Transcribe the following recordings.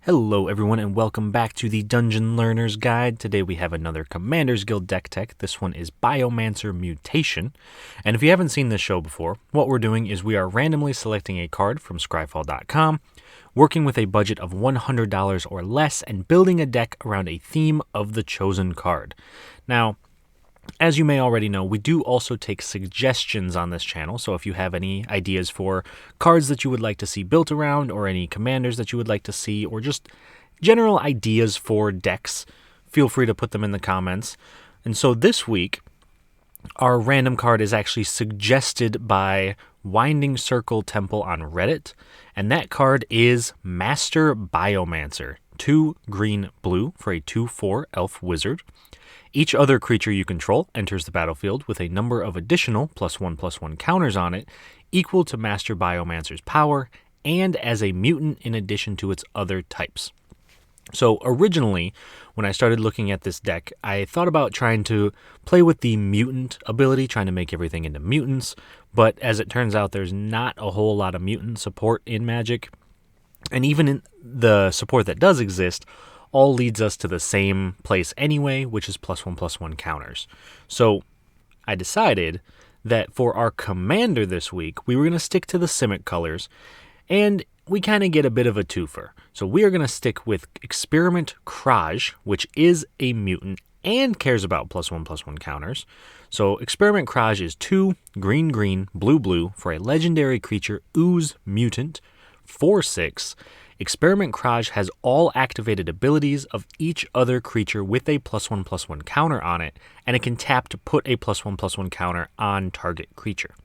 Hello everyone and welcome back to the Dungeon Learner's Guide. Today we have another Commander's Guild deck tech. This one is Biomancer Mutation. And if you haven't seen this show before, what we're doing is we are randomly selecting a card from scryfall.com, working with a budget of $100 or less, and building a deck around a theme of the chosen card. Now, as you may already know, we do also take suggestions on this channel, so if you have any ideas for cards that you would like to see built around, or any commanders that you would like to see, or just general ideas for decks, feel free to put them in the comments. And so this week, our random card is actually suggested by WindingCircleTemple on Reddit, and that card is Master Biomancer, 2 green-blue for a 2/4 elf wizard. Each other creature you control enters the battlefield with a number of additional +1/+1 counters on it, equal to Master Biomancer's power, and as a mutant in addition to its other types. So originally, when I started looking at this deck, I thought about trying to play with the mutant ability, trying to make everything into mutants, but as it turns out, there's not a whole lot of mutant support in Magic, and even in the support that does exist, all leads us to the same place anyway, which is +1/+1 counters. So I decided that for our commander this week, we were going to stick to the Simic colors, and we kind of get a bit of a twofer. So we are going to stick with Experiment Kraj, which is a mutant and cares about +1/+1 counters. So Experiment Kraj is 2 green-green, blue-blue for a legendary creature ooze mutant, 4/6. Experiment Kraj has all activated abilities of each other creature with a +1/+1 counter on it, and it can tap to put a +1/+1 counter on target creature.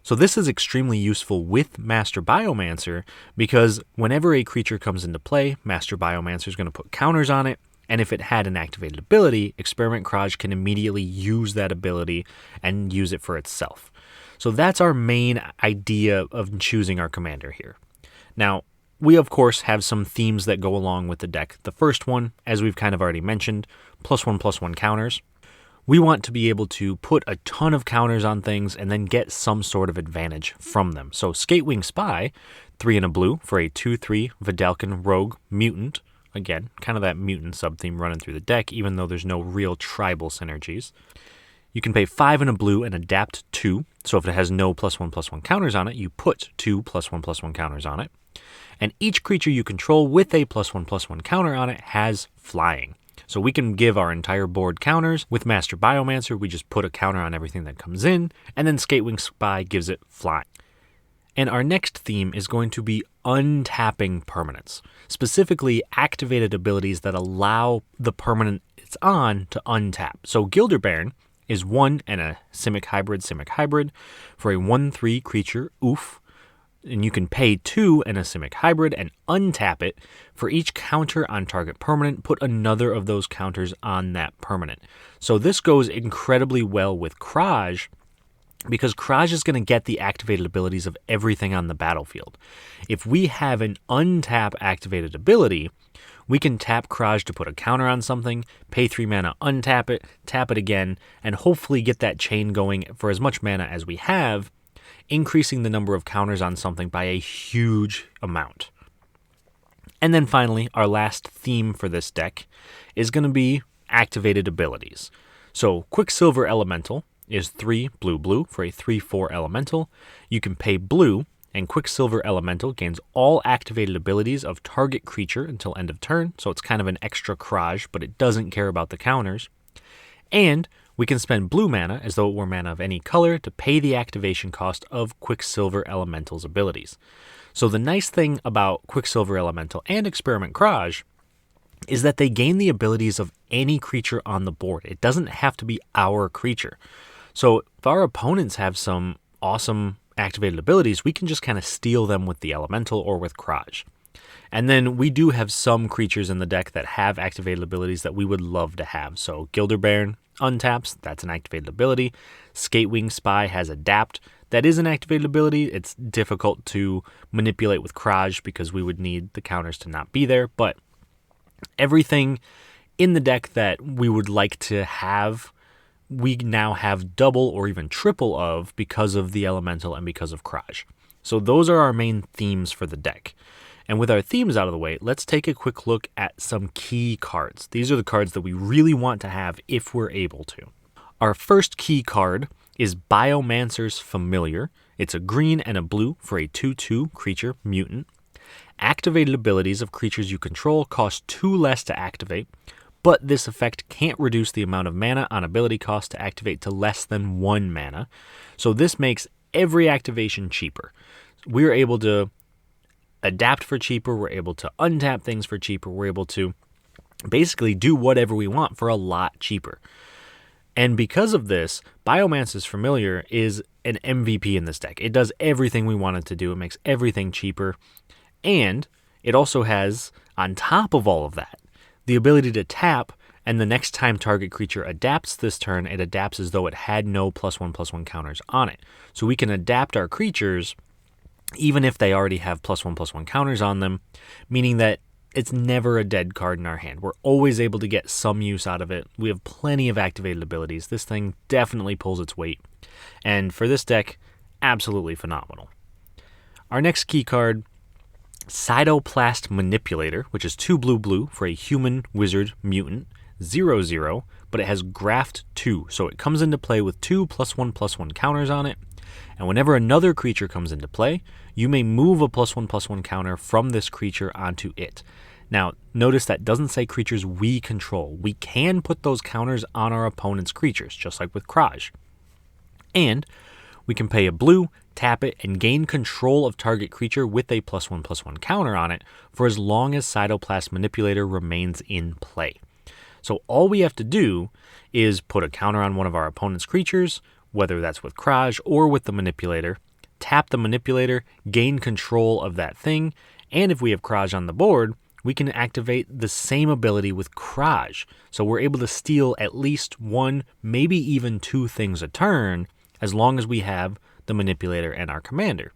So this is extremely useful with Master Biomancer, because whenever a creature comes into play, Master Biomancer is going to put counters on it, and if it had an activated ability, Experiment Kraj can immediately use that ability and use it for itself. So that's our main idea of choosing our commander here. Now, we, of course, have some themes that go along with the deck. The first one, as we've kind of already mentioned, +1/+1 counters. We want to be able to put a ton of counters on things and then get some sort of advantage from them. So Skatewing Spy, 3 and a blue for a 2/3 Vidalcan Rogue Mutant. Again, kind of that mutant sub-theme running through the deck, even though there's no real tribal synergies. You can pay 5 and a blue and adapt 2. So if it has no +1/+1 counters on it, you put 2 +1/+1 counters on it. And each creature you control with a +1/+1 counter on it has flying. So we can give our entire board counters. With Master Biomancer, we just put a counter on everything that comes in, and then Skatewing Spy gives it flying. And our next theme is going to be untapping permanents, specifically activated abilities that allow the permanent it's on to untap. So Gilderbairn is 1 and a Simic Hybrid for a 1/3 creature, oof. And you can pay 2 and a Simic Hybrid and untap it. For each counter on target permanent, put another of those counters on that permanent. So this goes incredibly well with Kraj, because Kraj is going to get the activated abilities of everything on the battlefield. If we have an untap activated ability, we can tap Kraj to put a counter on something, pay 3 mana, untap it, tap it again, and hopefully get that chain going for as much mana as we have, increasing the number of counters on something by a huge amount. And then finally, our last theme for this deck is going to be activated abilities. So Quicksilver Elemental is 3 blue-blue for a 3/4 elemental. You can pay blue, and Quicksilver Elemental gains all activated abilities of target creature until end of turn, so it's kind of an extra Kraj, but it doesn't care about the counters. And we can spend blue mana, as though it were mana of any color, to pay the activation cost of Quicksilver Elemental's abilities. So the nice thing about Quicksilver Elemental and Experiment Kraj is that they gain the abilities of any creature on the board. It doesn't have to be our creature. So if our opponents have some awesome activated abilities, we can just kind of steal them with the Elemental or with Kraj. And then we do have some creatures in the deck that have activated abilities that we would love to have. So Gilderbairn untaps, that's an activated ability. Skatewing Spy has Adapt, that is an activated ability. It's difficult to manipulate with Kraj because we would need the counters to not be there. But everything in the deck that we would like to have, we now have double or even triple of because of the Elemental and because of Kraj. So those are our main themes for the deck. And with our themes out of the way, let's take a quick look at some key cards. These are the cards that we really want to have if we're able to. Our first key card is Biomancer's Familiar. It's a green and a blue for a 2/2 creature mutant. Activated abilities of creatures you control cost 2 less to activate, but this effect can't reduce the amount of mana on ability cost to activate to less than 1 mana. So this makes every activation cheaper. We're able to adapt for cheaper, we're able to untap things for cheaper, we're able to basically do whatever we want for a lot cheaper. And because of this, Biomancer's Familiar is an MVP in this deck. It does everything we want it to do, it makes everything cheaper, and it also has, on top of all of that, the ability to tap, and the next time target creature adapts this turn, it adapts as though it had no +1/+1 counters on it. So we can adapt our creatures even if they already have +1/+1 counters on them, meaning that it's never a dead card in our hand. We're always able to get some use out of it. We have plenty of activated abilities. This thing definitely pulls its weight. And for this deck, absolutely phenomenal. Our next key card, Cytoplast Manipulator, which is 2 blue for a human wizard mutant, 0/0, but it has Graft 2, so it comes into play with 2 +1/+1 counters on it, and whenever another creature comes into play, you may move a +1/+1 counter from this creature onto it. Now, notice that doesn't say creatures we control. We can put those counters on our opponent's creatures, just like with Kraj. And we can pay a blue, tap it, and gain control of target creature with a +1/+1 counter on it for as long as Cytoplast Manipulator remains in play. So all we have to do is put a counter on one of our opponent's creatures, whether that's with Kraj or with the Manipulator, tap the Manipulator, gain control of that thing, and if we have Kraj on the board, we can activate the same ability with Kraj. So we're able to steal at least 1, maybe even 2 things a turn, as long as we have the Manipulator and our commander.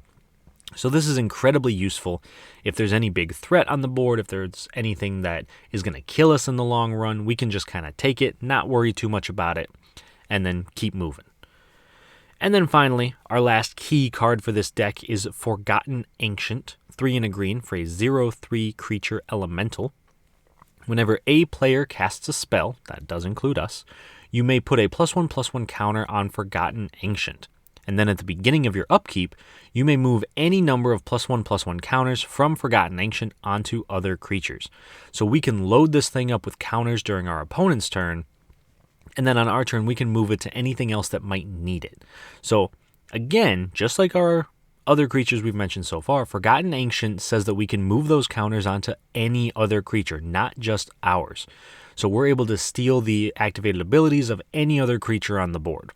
So this is incredibly useful if there's any big threat on the board, if there's anything that is going to kill us in the long run, we can just kind of take it, not worry too much about it, and then keep moving. And then finally, our last key card for this deck is Forgotten Ancient, 3 and a green for a 0/3 creature elemental. Whenever a player casts a spell, that does include us, you may put a +1/+1 counter on Forgotten Ancient. And then at the beginning of your upkeep, you may move any number of +1/+1 counters from Forgotten Ancient onto other creatures. So we can load this thing up with counters during our opponent's turn, and then on our turn, we can move it to anything else that might need it. So again, just like our other creatures we've mentioned so far, Forgotten Ancient says that we can move those counters onto any other creature, not just ours. So we're able to steal the activated abilities of any other creature on the board.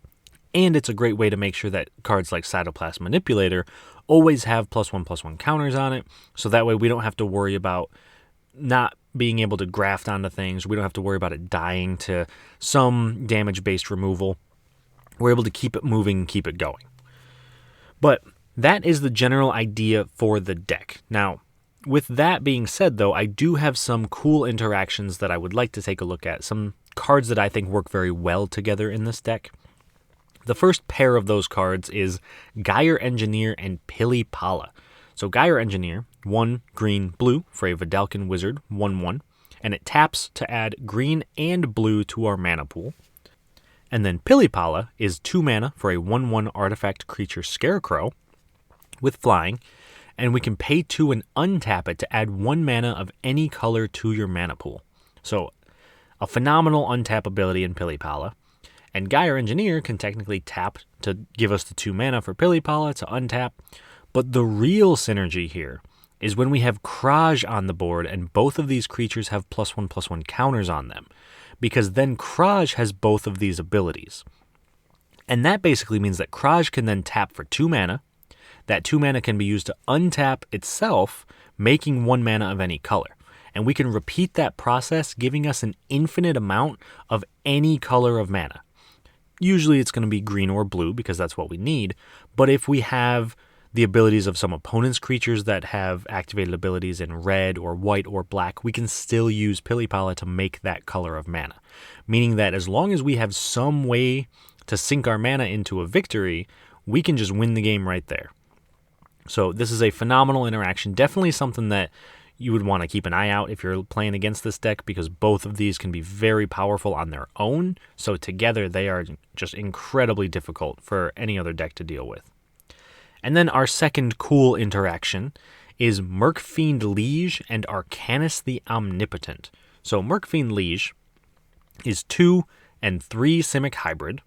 And it's a great way to make sure that cards like Cytoplast Manipulator always have +1/+1 counters on it, so that way we don't have to worry about not being able to graft onto things. We don't have to worry about it dying to some damage-based removal. We're able to keep it moving, keep it going. But that is the general idea for the deck. Now, with that being said, though, I do have some cool interactions that I would like to take a look at, some cards that I think work very well together in this deck. The first pair of those cards is Gyre Engineer and Pilipala. So Gyre Engineer, 1 green blue for a Vidalcan Wizard, 1/1, and it taps to add green and blue to our mana pool. And then Pilipala is 2 mana for a 1/1 artifact creature Scarecrow with flying, and we can pay 2 and untap it to add 1 mana of any color to your mana pool. So a phenomenal untap ability in Pilipala. And Gyre Engineer can technically tap to give us the 2 mana for Pilipala to untap, but the real synergy here is when we have Kraj on the board and both of these creatures have +1/+1 counters on them, because then Kraj has both of these abilities. And that basically means that Kraj can then tap for 2 mana. That 2 mana can be used to untap itself, making 1 mana of any color. And we can repeat that process, giving us an infinite amount of any color of mana. Usually it's going to be green or blue because that's what we need, but if we have the abilities of some opponent's creatures that have activated abilities in red or white or black, we can still use Pilipala to make that color of mana. Meaning that as long as we have some way to sync our mana into a victory, we can just win the game right there. So this is a phenomenal interaction, definitely something that you would want to keep an eye out if you're playing against this deck, because both of these can be very powerful on their own. So together they are just incredibly difficult for any other deck to deal with. And then our second cool interaction is Mercfiend Liege and Arcanus the Omnipotent. So Mercfiend Liege is 2 and 3 Simic hybrid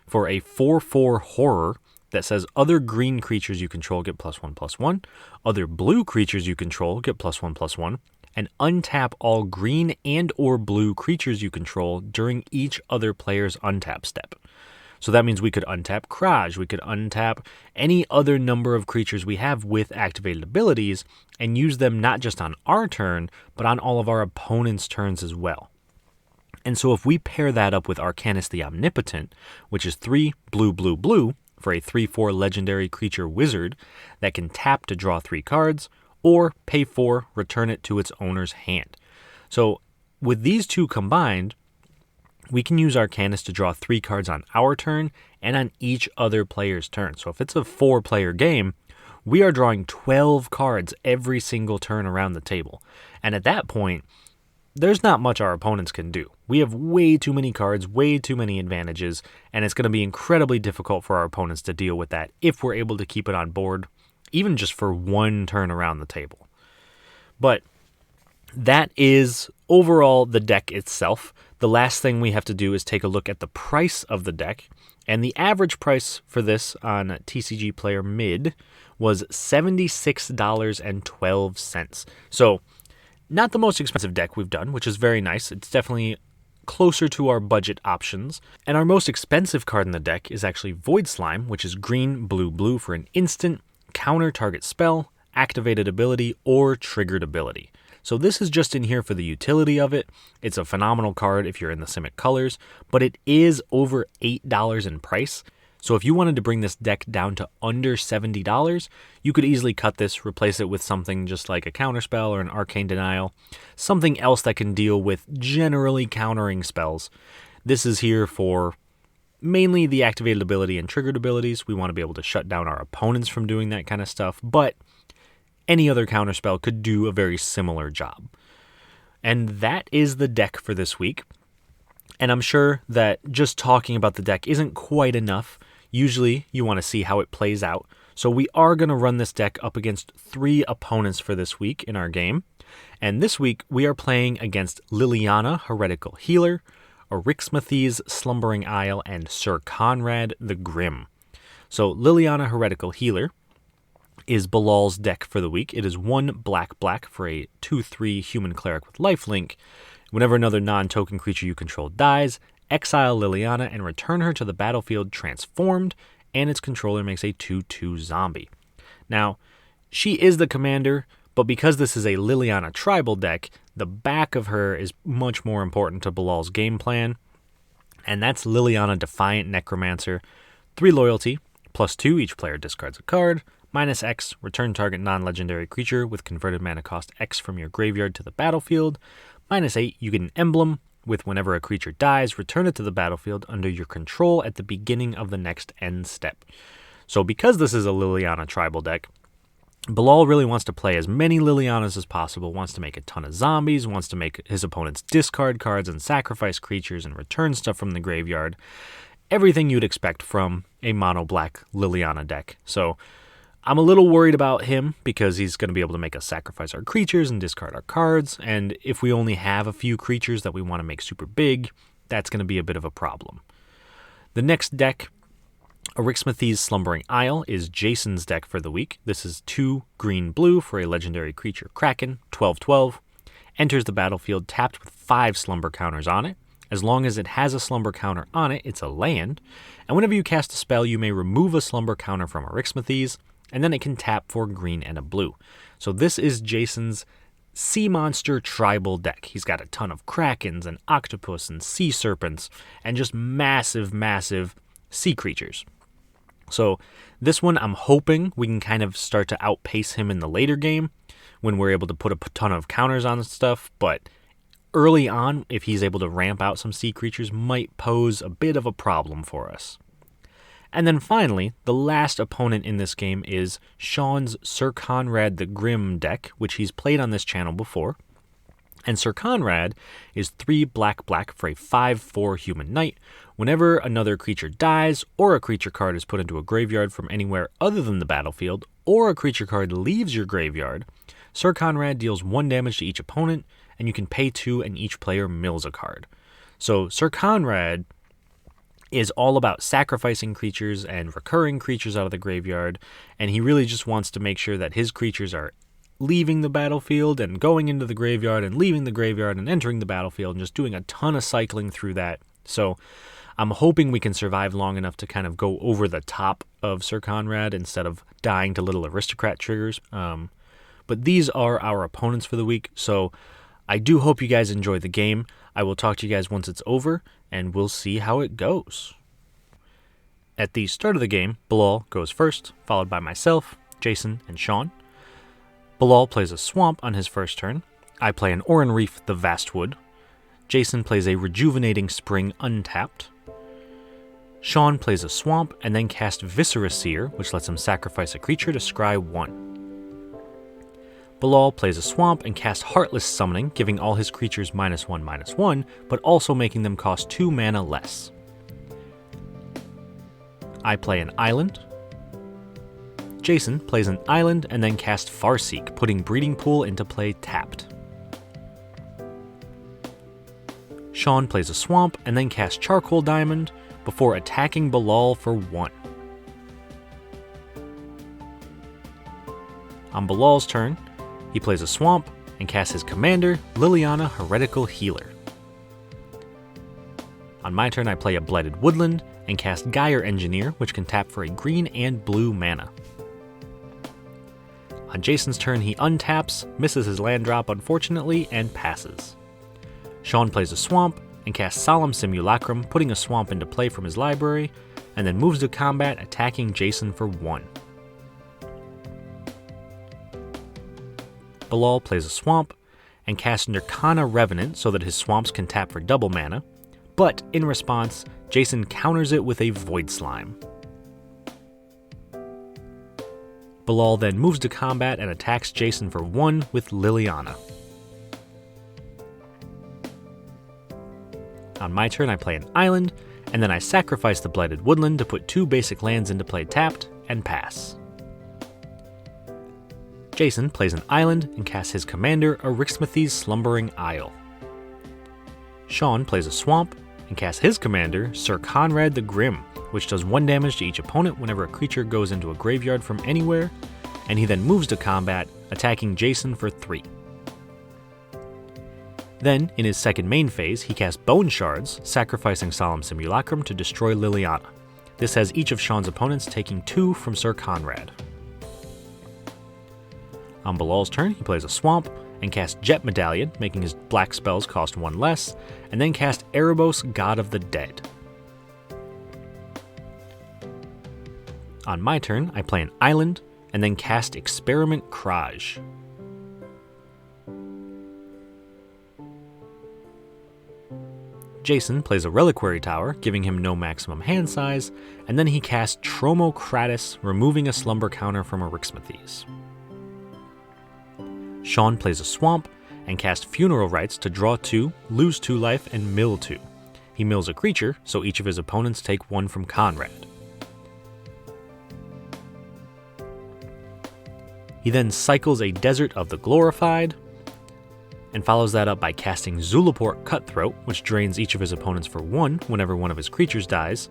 for a 4/4 horror that says other green creatures you control get +1/+1, other blue creatures you control get +1/+1, and untap all green and or blue creatures you control during each other player's untap step. So that means we could untap Kraj, we could untap any other number of creatures we have with activated abilities and use them not just on our turn, but on all of our opponent's turns as well. And so if we pair that up with Arcanus the Omnipotent, which is 3 blue for a 3/4 legendary creature wizard that can tap to draw 3 cards, or pay 4, return it to its owner's hand. So with these two combined, we can use Arcanus to draw 3 cards on our turn and on each other player's turn. So if it's a 4-player game, we are drawing 12 cards every single turn around the table. And at that point, there's not much our opponents can do. We have way too many cards, way too many advantages, and it's going to be incredibly difficult for our opponents to deal with that if we're able to keep it on board, even just for one turn around the table. But that is overall the deck itself. The last thing we have to do is take a look at the price of the deck, and the average price for this on TCG Player Mid was $76.12. So not the most expensive deck we've done, which is very nice. It's definitely closer to our budget options. And our most expensive card in the deck is actually Void Slime, which is green, blue for an instant, counter target spell, activated ability, or triggered ability. So this is just in here for the utility of it. It's a phenomenal card if you're in the Simic colors, but it is over $8 in price. So if you wanted to bring this deck down to under $70, you could easily cut this, replace it with something just like a counterspell or an arcane denial, something else that can deal with generally countering spells. This is here for mainly the activated ability and triggered abilities. We want to be able to shut down our opponents from doing that kind of stuff, but any other counterspell could do a very similar job. And that is the deck for this week. And I'm sure that just talking about the deck isn't quite enough. Usually you want to see how it plays out. So we are going to run this deck up against 3 opponents for this week in our game. And this week we are playing against Liliana, Heretical Healer, Orixmathes, Slumbering Isle, and Sir Conrad the Grim. So Liliana, Heretical Healer is Bilal's deck for the week. It is 1 black for a 2/3 human cleric with lifelink. Whenever another non-token creature you control dies, exile Liliana and return her to the battlefield transformed, and its controller makes a 2/2 zombie. Now, she is the commander, but because this is a Liliana tribal deck, the back of her is much more important to Bilal's game plan, and that's Liliana Defiant Necromancer. 3 loyalty, +2, each player discards a card, -X, return target non-legendary creature with converted mana cost X from your graveyard to the battlefield, -8, you get an emblem with whenever a creature dies, return it to the battlefield under your control at the beginning of the next end step. So because this is a Liliana tribal deck, Bilal really wants to play as many Lilianas as possible, wants to make a ton of zombies, wants to make his opponents discard cards and sacrifice creatures and return stuff from the graveyard. Everything you'd expect from a mono-black Liliana deck. So I'm a little worried about him because he's going to be able to make us sacrifice our creatures and discard our cards, and if we only have a few creatures that we want to make super big, that's going to be a bit of a problem. The next deck, Orixmathes Slumbering Isle, is Jason's deck for the week. This is 2 green-blue for a legendary creature Kraken, 12/12, enters the battlefield tapped with 5 slumber counters on it. As long as it has a slumber counter on it, it's a land, and whenever you cast a spell, you may remove a slumber counter from Orixmathes, and then it can tap for green and a blue. So this is Jason's sea monster tribal deck. He's got a ton of krakens and octopus and sea serpents and just massive sea creatures. So this one, I'm hoping we can kind of start to outpace him in the later game when we're able to put a ton of counters on stuff, but early on, if he's able to ramp out some sea creatures, might pose a bit of a problem for us. And then finally, the last opponent in this game is Shawn's Sir Conrad the Grim deck, which he's played on this channel before. And Sir Conrad is 3 black for a 5/4 human knight. Whenever another creature dies, or a creature card is put into a graveyard from anywhere other than the battlefield, or a creature card leaves your graveyard, Sir Conrad deals 1 damage to each opponent, and you can pay 2 and each player mills a card. So Sir Conrad is all about sacrificing creatures and recurring creatures out of the graveyard, and he really just wants to make sure that his creatures are leaving the battlefield and going into the graveyard and leaving the graveyard and entering the battlefield and just doing a ton of cycling through that. So I'm hoping we can survive long enough to kind of go over the top of Sir Conrad instead of dying to little aristocrat triggers. But these are our opponents for the week, so I do hope you guys enjoy the game. I will talk to you guys once it's over, and we'll see how it goes. At the start of the game, Bilal goes first, followed by myself, Jason, and Shawn. Bilal plays a swamp on his first turn. I play an Oran Reef the Vastwood. Jason plays a Rejuvenating Spring untapped. Shawn plays a swamp and then casts Viscera Seer, which lets him sacrifice a creature to scry 1. Bilal plays a swamp and casts Heartless Summoning, giving all his creatures -1/-1, but also making them cost 2 mana less. I play an island. Jason plays an island and then casts Farseek, putting Breeding Pool into play tapped. Shawn plays a swamp and then casts Charcoal Diamond before attacking Bilal for 1. On Bilal's turn, he plays a swamp and casts his commander, Liliana Heretical Healer. On my turn, I play a Blighted Woodland and cast Gyre Engineer, which can tap for a green and blue mana. On Jason's turn, he untaps, misses his land drop unfortunately, and passes. Shawn plays a swamp and casts Solemn Simulacrum, putting a swamp into play from his library, and then moves to combat, attacking Jason for 1. Bilal plays a swamp and casts Nirkana Revenant so that his swamps can tap for double mana, but in response, Jason counters it with a Void Slime. Bilal then moves to combat and attacks Jason for 1 with Liliana. On my turn, I play an island, and then I sacrifice the Blighted Woodland to put 2 basic lands into play tapped, and pass. Jason plays an island and casts his commander, Arixmathy's Slumbering Isle. Shawn plays a swamp and casts his commander, Sir Conrad the Grim, which does 1 damage to each opponent whenever a creature goes into a graveyard from anywhere, and he then moves to combat, attacking Jason for 3. Then, in his second main phase, he casts Bone Shards, sacrificing Solemn Simulacrum to destroy Liliana. This has each of Shawn's opponents taking 2 from Sir Conrad. On Bilal's turn, he plays a swamp and casts Jet Medallion, making his black spells cost 1 less, and then casts Erebos, God of the Dead. On my turn, I play an island and then cast Experiment Kraj. Jason plays a Reliquary Tower, giving him no maximum hand size, and then he casts Tromokratis, removing a slumber counter from Arixmathy's. Shawn plays a swamp and casts Funeral Rites to draw 2, lose 2 life, and mill 2. He mills a creature, so each of his opponents take 1 from Conrad. He then cycles a Desert of the Glorified, and follows that up by casting Zulaport Cutthroat, which drains each of his opponents for 1 whenever one of his creatures dies.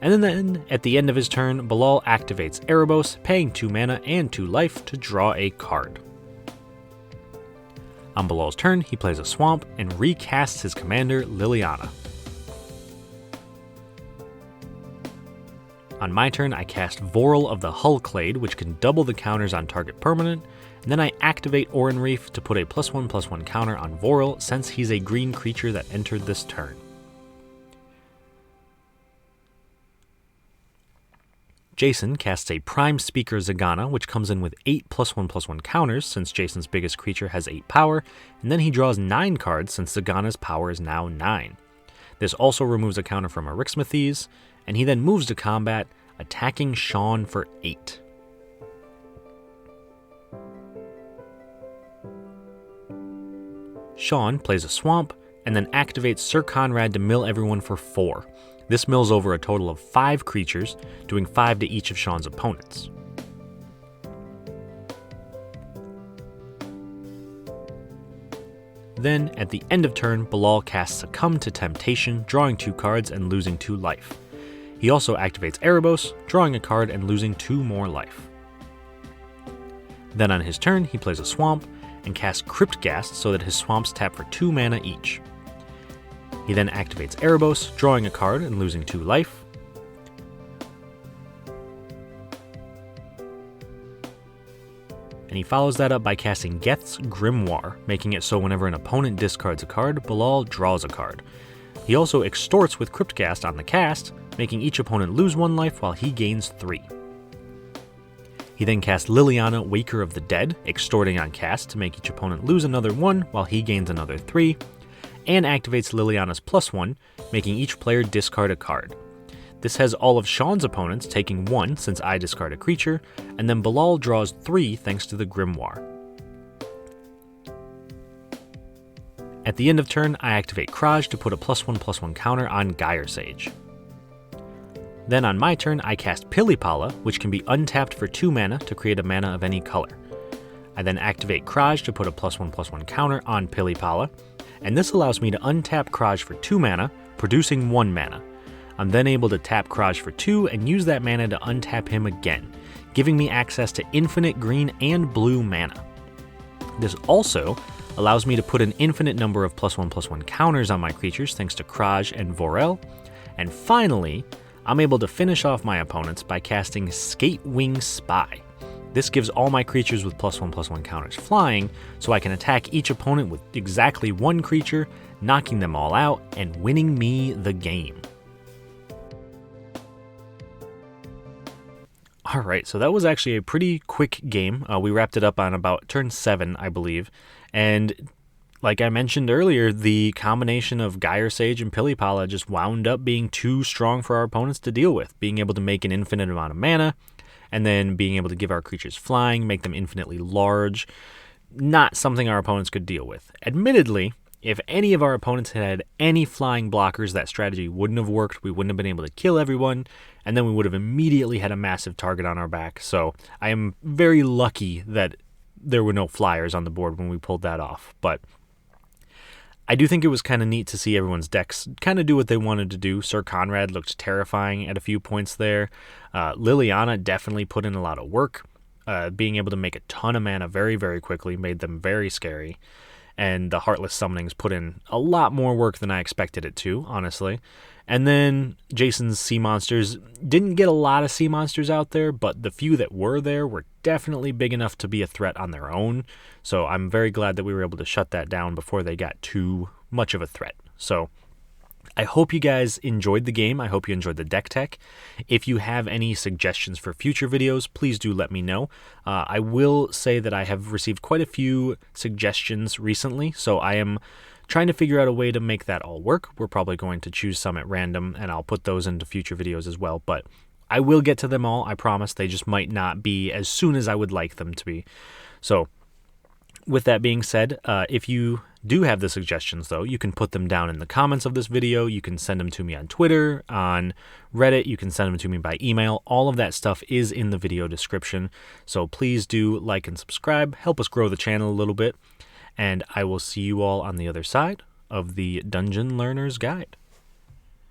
And then, at the end of his turn, Bilal activates Erebos, paying 2 mana and 2 life to draw a card. On Bilal's turn, he plays a swamp and recasts his commander, Liliana. On my turn, I cast Voral of the Hullclade, which can double the counters on target permanent, and then I activate Oran Reef to put a +1/+1 counter on Voral since he's a green creature that entered this turn. Jason casts a Prime Speaker Zagana, which comes in with 8 +1/+1 counters since Jason's biggest creature has 8 power, and then he draws 9 cards since Zagana's power is now 9. This also removes a counter from Arixmathy's, and he then moves to combat, attacking Shawn for 8. Shawn plays a swamp and then activates Sir Conrad to mill everyone for 4. This mills over a total of 5 creatures, doing 5 to each of Shawn's opponents. Then, at the end of turn, Bilal casts Succumb to Temptation, drawing 2 cards and losing 2 life. He also activates Erebos, drawing a card and losing 2 more life. Then on his turn, he plays a swamp and casts Cryptghast so that his swamps tap for 2 mana each. He then activates Erebos, drawing a card and losing 2 life. And he follows that up by casting Geth's Grimoire, making it so whenever an opponent discards a card, Bilal draws a card. He also extorts with Cryptghast on the cast, making each opponent lose 1 life while he gains 3. He then casts Liliana, Waker of the Dead, extorting on cast to make each opponent lose another 1 while he gains another 3, and activates Liliana's +1, making each player discard a card. This has all of Shawn's opponents taking 1 since I discard a creature, and then Bilal draws 3 thanks to the Grimoire. At the end of turn, I activate Kraj to put a +1/+1 counter on Gyre Sage. Then on my turn, I cast Pilipala, which can be untapped for 2 mana to create a mana of any color. I then activate Kraj to put a +1/+1 counter on Pilipala, and this allows me to untap Kraj for 2 mana, producing 1 mana. I'm then able to tap Kraj for 2 and use that mana to untap him again, giving me access to infinite green and blue mana. This also allows me to put an infinite number of +1/+1 counters on my creatures thanks to Kraj and Vorel, and finally, I'm able to finish off my opponents by casting Skatewing Spy. This gives all my creatures with +1/+1 counters flying, so I can attack each opponent with exactly 1 creature, knocking them all out and winning me the game. Alright, so that was actually a pretty quick game. We wrapped it up on about turn 7, I believe. And like I mentioned earlier, the combination of Gyre Sage and Pilipala just wound up being too strong for our opponents to deal with. Being able to make an infinite amount of mana, and then being able to give our creatures flying, make them infinitely large. Not something our opponents could deal with. Admittedly, if any of our opponents had any flying blockers, that strategy wouldn't have worked. We wouldn't have been able to kill everyone, and then we would have immediately had a massive target on our back. So I am very lucky that there were no flyers on the board when we pulled that off. But I do think it was kind of neat to see everyone's decks kind of do what they wanted to do. Sir Conrad looked terrifying at a few points there. Liliana definitely put in a lot of work. Being able to make a ton of mana very, very quickly made them very scary. And the Heartless Summonings put in a lot more work than I expected it to, honestly. And then Jason's Sea Monsters didn't get a lot of Sea Monsters out there, but the few that were there were definitely big enough to be a threat on their own. So I'm very glad that we were able to shut that down before they got too much of a threat. So I hope you guys enjoyed the game. I hope you enjoyed the deck tech. If you have any suggestions for future videos, please do let me know. I will say that I have received quite a few suggestions recently, so I am trying to figure out a way to make that all work. We're probably going to choose some at random, and I'll put those into future videos as well, but I will get to them all, I promise. They just might not be as soon as I would like them to be. So with that being said, if you do have the suggestions, though, you can put them down in the comments of this video. You can send them to me on Twitter, on Reddit. You can send them to me by email. All of that stuff is in the video description. So please do like and subscribe. Help us grow the channel a little bit. And I will see you all on the other side of the Dungeon Learner's Guide.